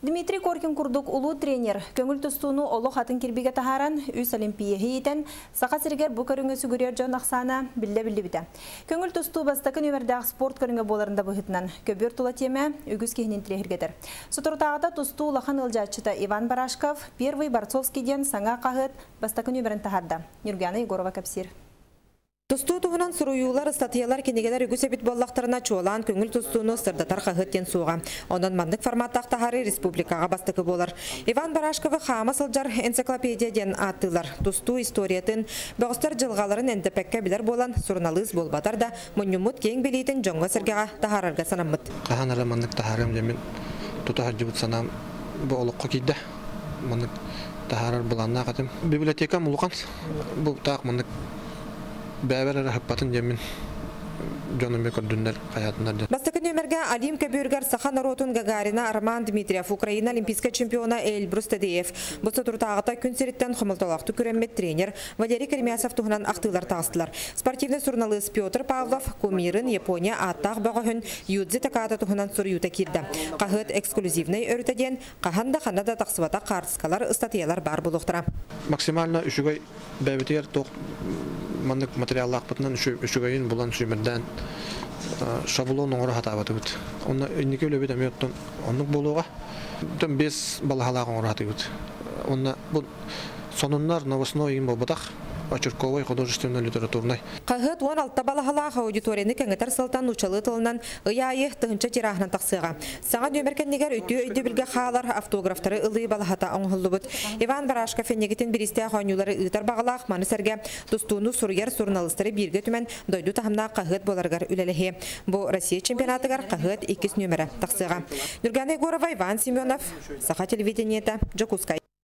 Дмитрий Коркин курдук улуу тренер. Көңүл тустууну олох атын кирбиге тахаран үс олимпия хейтен сака сиргер бу көрүнгө сүгүрөр жон аксана биле бите. Көңүл тустуу бастакы нөмердагы спорт көрүнгө боларында быхытынан көбөр тула тема үгүз кехинин тирегетер. Сотуртагыда тустуу лахан ылжачыта Иван Барашков первый Борцовскийден саңа кахыт бастакы нөмерин тахарда. Нургана Егорова капсир. Тустуу туһунан суруюлар, статьялар кенегелер үгүсебит боллақтарына чуолан көңіл тустууну сырдатар қағыттен суға. Онан мандык форматтақ тахары республикаға бастықы болар. Иван Барашковы хама сылжар энциклопедияден аттылар. Тустуу историятын, бөғістер жылғаларын әндіпәкке білер болан сурналыз болбатар да мұнюмут кең білейтін жоңға сіргеға тахарарға санаммыт. Қағанары мандык тахарым жемін тұтахар жібіт санам бұл олыққа кейді. Мандык тахарар бұланна қатым. Библиотека мұлған бұл тақ мандык бәбәр рахпатын жемин жонуме көрдүндөр каятындар. Бастакы нөмерге Алим Көбөргөр Сахан Ротун Гагарина Арман Дмитриев Украина олимпийский чемпиона Эльбрус Тадеев. Бұсы туртағыта күнсеріттен құмылталақты көрәммет тренер Валерий Кермясов туғынан ақтылар тағыстылар. Спортивный журналист Петр Павлов кумирын Япония аттақ бағығын юдзи таката туғынан сұр юта кирді. Қағыт эксклюзивный өрітеден қағанда қанада тақсывата қартысқалар статьялар бар болуқтыра. Максимально үшігай бәбетер тоқ мандык материаллах батынан үшігайын бұлан сүймерден шаблон оңыр хатабаты бұд. Оны үнеке өлебет әметтен онық болуға 5 балахалақ оңыр хаты бұд. Оны бұл сонынлар новостной ең болбадақ. Очерковой художественной литературной. Қағыт 16 балахалақ аудиторияны кәңгітар сылтан учалы тылынан ұяйы тұғынша тирахынан тақсыға. Саңа дөмеркеннегер өті білге қағалар автографтары ұлы балахата оңғылы бұд. Иван Барашков енегетін бірісте қойнулары ұйтар бағалақ маны сәрге тұстуыны сұргер сұрналыстары бірге түмен дойду тағымна қағыт боларғар үлеліге. Бұл Россия чемпионатығар қағыт 2 нөмірі тақсыға. Нургана Егорова, Иван Семенов, Саха телевидениеті, Джокускай.